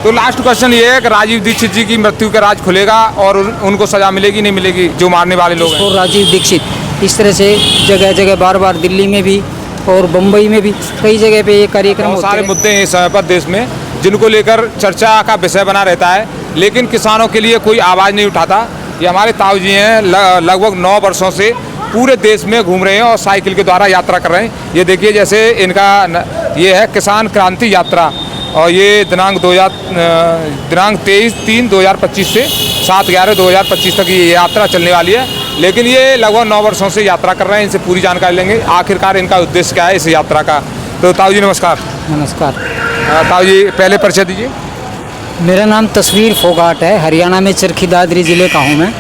तो last question ये है कि राजीव दीक्षित जी की मृत्यु का राज खुलेगा और उनको सजा मिलेगी नहीं मिलेगी जो मारने वाले लोग हैं? और राजीव दीक्षित इस तरह से जगह जगह बार बार दिल्ली में भी और बम्बई में भी कई जगह पे ये कार्यक्रम बहुत होते सारे हैं। मुद्दे हैं इस समय पर देश में जिनको लेकर चर्चा का विषय बना रहता है, लेकिन किसानों के लिए कोई आवाज़ नहीं उठाता। ये हमारे ताऊ जी हैं, लगभग 9 वर्षों से पूरे देश में घूम रहे हैं और साइकिल के द्वारा यात्रा कर रहे हैं। ये देखिए जैसे इनका ये है किसान क्रांति यात्रा और ये दिनांक 23/3/2025 से 7/11/2025 तक ये यात्रा चलने वाली है। लेकिन ये लगभग 9 वर्षों से यात्रा कर रहे हैं। इनसे पूरी जानकारी लेंगे आखिरकार इनका उद्देश्य क्या है इस यात्रा का। तो ताऊ जी नमस्कार। नमस्कार। ताऊ जी पहले परिचय दीजिए। मेरा नाम तस्वीर फोगाट है, हरियाणा में चरखी दादरी ज़िले का हूँ मैं।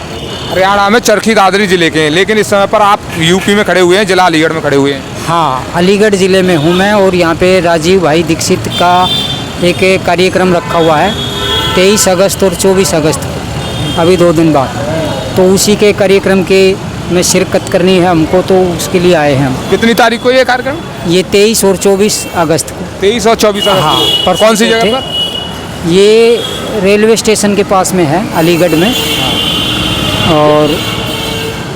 हरियाणा में चरखी दादरी जिले के हैं, लेकिन इस समय पर आप यूपी में खड़े हुए हैं, जिला अलीगढ़ में खड़े हुए हैं। हाँ, अलीगढ़ ज़िले में हूँ मैं और यहाँ पे राजीव भाई दीक्षित का एक कार्यक्रम रखा हुआ है 23 अगस्त और 24 अगस्त को, अभी 2 दिन बाद। तो उसी के कार्यक्रम के में शिरकत करनी है हमको, तो उसके लिए आए हैं हम। कितनी तारीख को ये कार्यक्रम? ये 23 और 24 अगस्त को। 23 और 24 अगस्त हाँ, को। कौन सी जगह पर? ये रेलवे स्टेशन के पास में है अलीगढ़ में। और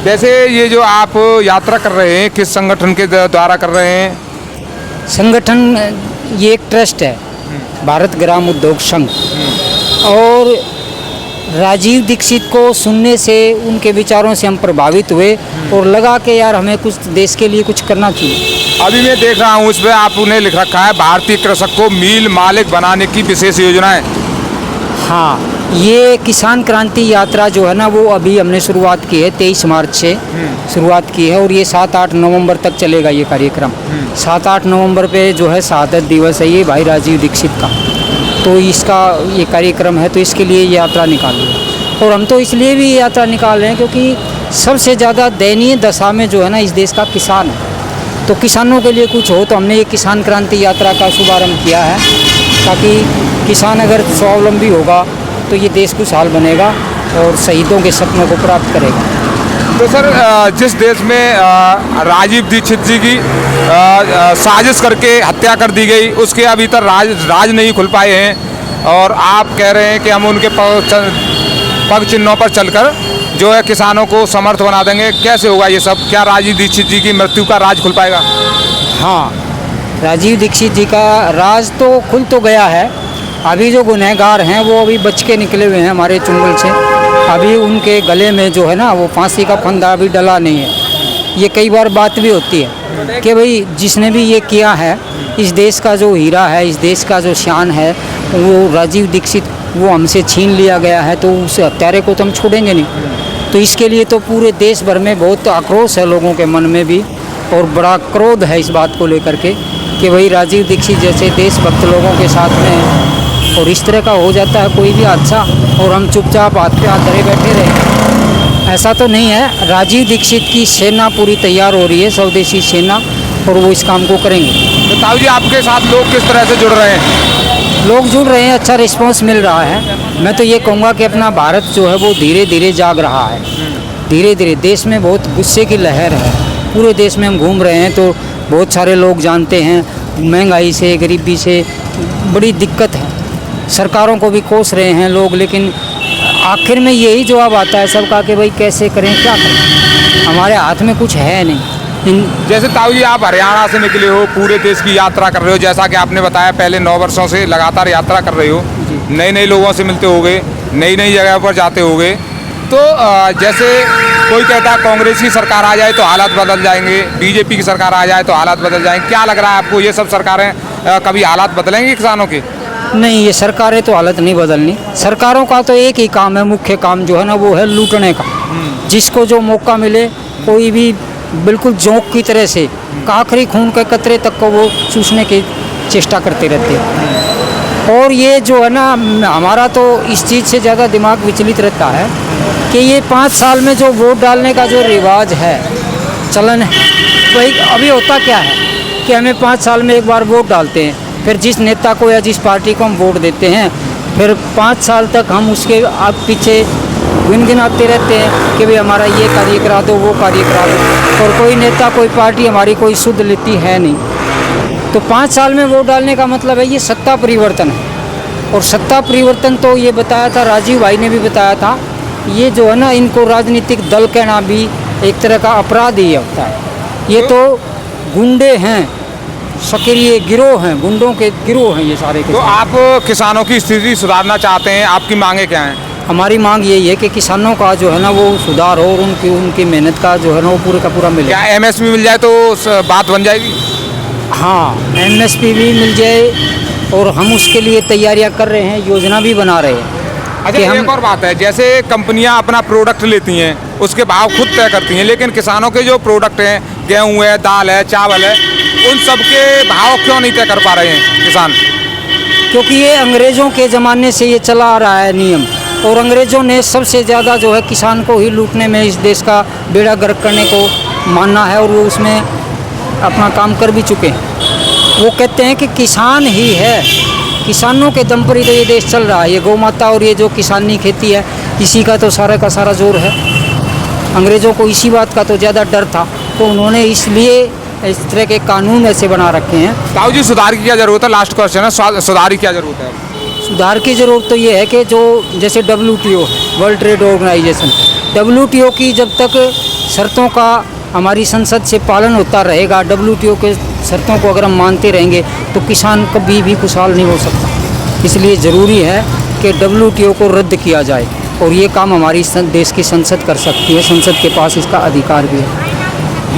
जैसे ये जो आप यात्रा कर रहे हैं किस संगठन के द्वारा कर रहे हैं? संगठन ये एक ट्रस्ट है, भारत ग्राम उद्योग संघ। और राजीव दीक्षित को सुनने से उनके विचारों से हम प्रभावित हुए और लगा कि यार हमें कुछ देश के लिए कुछ करना चाहिए। अभी मैं देख रहा हूँ उसमें आपने लिख रखा है भारतीय कृषक को मील मालिक बनाने की विशेष योजनाएं। हाँ, ये किसान क्रांति यात्रा जो है ना वो अभी हमने शुरुआत की है 23 मार्च से शुरुआत की है और ये 7-8 नवंबर तक चलेगा ये कार्यक्रम। 7-8 नवंबर पे जो है शहादत दिवस है ये भाई राजीव दीक्षित का, तो इसका ये कार्यक्रम है, तो इसके लिए ये यात्रा निकाली है। और हम तो इसलिए भी ये यात्रा निकाल रहे हैं क्योंकि सबसे ज़्यादा दयनीय दशा में जो है ना इस देश का किसान है, तो किसानों के लिए कुछ हो, तो हमने ये किसान क्रांति यात्रा का शुभारम्भ किया है ताकि किसान अगर स्वावलंबी होगा तो ये देश खुशहाल बनेगा और शहीदों के सपनों को प्राप्त करेगा। तो सर जिस देश में राजीव दीक्षित जी की साजिश करके हत्या कर दी गई उसके अभी तक राज नहीं खुल पाए हैं और आप कह रहे हैं कि हम उनके पग चिन्हों पर चलकर जो है किसानों को समर्थ बना देंगे, कैसे होगा ये सब? क्या राजीव दीक्षित जी की मृत्यु का राज खुल पाएगा? हाँ, राजीव दीक्षित जी का राज तो खुल तो गया है। अभी जो गुनहगार हैं वो अभी बच के निकले हुए हैं हमारे चुंगल से। अभी उनके गले में जो है ना वो फांसी का फंदा अभी डला नहीं है। ये कई बार बात भी होती है कि भाई जिसने भी ये किया है, इस देश का जो हीरा है, इस देश का जो शान है, वो राजीव दीक्षित वो हमसे छीन लिया गया है, तो उस हत्यारे को तो हम छोड़ेंगे नहीं। तो इसके लिए तो पूरे देश भर में बहुत आक्रोश है लोगों के मन में भी और बड़ा क्रोध है इस बात को लेकर के कि भाई राजीव दीक्षित जैसे देशभक्त लोगों के साथ में और इस तरह का हो जाता है कोई भी हादसा और हम चुपचाप हाथ पे हाथ धरे बैठे रहे। ऐसा तो नहीं है, राजीव दीक्षित की सेना पूरी तैयार हो रही है, स्वदेशी सेना, और वो इस काम को करेंगे। तो ताऊ जी आपके साथ लोग किस तरह से जुड़ रहे हैं? लोग जुड़ रहे हैं, अच्छा रिस्पांस मिल रहा है। मैं तो ये कहूँगा कि अपना भारत जो है वो धीरे धीरे जाग रहा है। धीरे धीरे देश में बहुत गुस्से की लहर है, पूरे देश में हम घूम रहे हैं तो बहुत सारे लोग जानते हैं महंगाई से, गरीबी से बड़ी दिक्कत है, सरकारों को भी कोस रहे हैं लोग, लेकिन आखिर में यही जवाब आता है सबका कि भाई कैसे करें, क्या करें, हमारे हाथ में कुछ है नहीं। जैसे ताऊ जी आप हरियाणा से निकले हो, पूरे देश की यात्रा कर रहे हो, जैसा कि आपने बताया पहले 9 वर्षों से लगातार यात्रा कर रहे हो, नए नए लोगों से मिलते होगे, नई नई जगह पर जाते होगे, तो जैसे कोई कहता है कांग्रेस की सरकार आ जाए तो हालात बदल जाएंगे, बीजेपी की सरकार आ जाए तो हालात बदल जाएंगे, क्या लग रहा है आपको ये सब सरकारें कभी हालात बदलेंगी किसानों के? नहीं, ये सरकारें तो हालत नहीं बदलनी। सरकारों का तो एक ही काम है, मुख्य काम जो है ना वो है लूटने का। जिसको जो मौका मिले कोई भी बिल्कुल जोंक की तरह से आखिरी खून के कतरे तक को वो चूसने की चेष्टा करते रहते हैं। और ये जो है ना हमारा तो इस चीज़ से ज़्यादा दिमाग विचलित रहता है कि ये 5 साल में जो वोट डालने का जो रिवाज है, चलन है, वही अभी होता क्या है कि हमें 5 साल में एक बार वोट डालते हैं, फिर जिस नेता को या जिस पार्टी को हम वोट देते हैं फिर 5 साल तक हम उसके पीछे गुनगुनाते रहते हैं कि भाई हमारा ये कार्य करा दो, वो कार्य करा दो, और कोई नेता कोई पार्टी हमारी कोई सुध लेती है नहीं। तो 5 साल में वोट डालने का मतलब है ये सत्ता परिवर्तन है। और सत्ता परिवर्तन तो ये बताया था, राजीव भाई ने भी बताया था, ये जो है ना, इनको राजनीतिक दल कहना भी एक तरह का अपराध ही होता है। ये तो गुंडे हैं, सक्रिय गिरोह हैं, गुंडों के गिरोह हैं ये सारे के तो सारे। आप किसानों की स्थिति सुधारना चाहते हैं, आपकी मांगे क्या हैं? हमारी मांग यही है कि किसानों का जो है ना वो सुधार हो और उनकी मेहनत का जो है ना वो पूरे का पूरा मिले। क्या एमएसपी मिल जाए तो बात बन जाएगी? हाँ, एमएसपी भी मिल जाए और हम उसके लिए तैयारियां कर रहे हैं, योजना भी बना रहे हैं। अच्छा, कि हम एक और बात है, जैसे कंपनियां अपना प्रोडक्ट लेती हैं उसके भाव खुद तय करती हैं, लेकिन किसानों के जो प्रोडक्ट हैं, गेहूं है, दाल है, चावल है, उन सब के भाव क्यों नहीं तय कर पा रहे हैं किसान? क्योंकि ये अंग्रेज़ों के ज़माने से ये चला आ रहा है नियम, और अंग्रेज़ों ने सबसे ज़्यादा जो है किसान को ही लूटने में इस देश का बेड़ा गर्क करने को मानना है, और वो उसमें अपना काम कर भी चुके हैं। वो कहते हैं कि किसान ही है, किसानों के दम पर ही तो ये देश चल रहा है। ये गौ माता और ये जो किसानी खेती है, इसी का तो सारा का सारा जोर है। अंग्रेज़ों को इसी बात का तो ज़्यादा डर था, तो उन्होंने इसलिए इस तरह के कानून ऐसे बना रखे हैं। ताऊ जी, सुधार की क्या जरूरत है? लास्ट क्वेश्चन है, सुधार की क्या जरूरत है? सुधार की ज़रूरत तो ये है कि जो जैसे WTO, world trade organisation, WTO की जब तक शर्तों का हमारी संसद से पालन होता रहेगा, WTO के शर्तों को अगर हम मानते रहेंगे तो किसान कभी भी खुशहाल नहीं हो सकता। इसलिए ज़रूरी है कि WTO को रद्द किया जाए, और ये काम हमारी देश की संसद कर सकती है, संसद के पास इसका अधिकार भी है।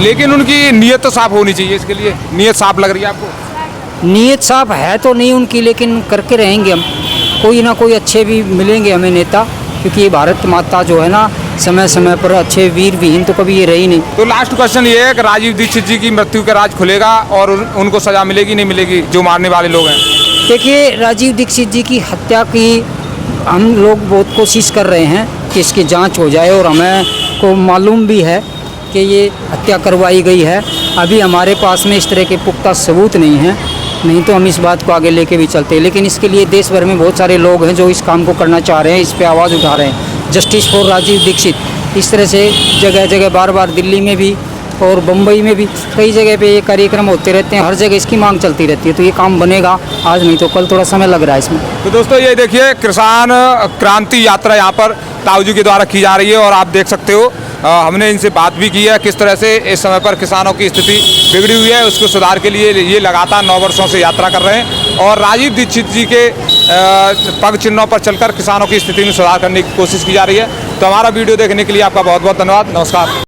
लेकिन उनकी नीयत तो साफ होनी चाहिए, इसके लिए नीयत साफ लग रही है आपको? नीयत साफ है तो नहीं उनकी, लेकिन करके रहेंगे हम। कोई ना कोई अच्छे भी मिलेंगे हमें नेता, क्योंकि ये भारत माता जो है ना, समय समय पर अच्छे वीर विहीन तो कभी ये रही नहीं। तो लास्ट क्वेश्चन ये है कि राजीव दीक्षित जी की मृत्यु का राज खुलेगा और उनको सजा मिलेगी नहीं मिलेगी, जो मारने वाले लोग हैं? देखिए, राजीव दीक्षित जी की हत्या की हम लोग बहुत कोशिश कर रहे हैं कि इसकी जांच हो जाए, और हमें को मालूम भी है कि ये हत्या करवाई गई है। अभी हमारे पास में इस तरह के पुख्ता सबूत नहीं हैं, नहीं तो हम इस बात को आगे लेके भी चलते हैं। लेकिन इसके लिए देश भर में बहुत सारे लोग हैं जो इस काम को करना चाह रहे हैं, इस पे आवाज़ उठा रहे हैं, जस्टिस फॉर राजीव दीक्षित। इस तरह से जगह जगह बार बार दिल्ली में भी और बम्बई में भी कई जगह पे ये कार्यक्रम होते रहते हैं, हर जगह इसकी मांग चलती रहती है। तो ये काम बनेगा, आज नहीं तो कल, थोड़ा समय लग रहा है इसमें। तो दोस्तों, ये देखिए किसान क्रांति यात्रा यहाँ पर ताऊ जी के द्वारा की जा रही है, और आप देख सकते हो हमने इनसे बात भी की है किस तरह से इस समय पर किसानों की स्थिति बिगड़ी हुई है, उसको सुधार के लिए ये लगातार 9 वर्षों से यात्रा कर रहे हैं, और राजीव दीक्षित जी के पग चिन्हों पर चलकर किसानों की स्थिति में सुधार करने की कोशिश की जा रही है। तो हमारा वीडियो देखने के लिए आपका बहुत बहुत धन्यवाद। नमस्कार।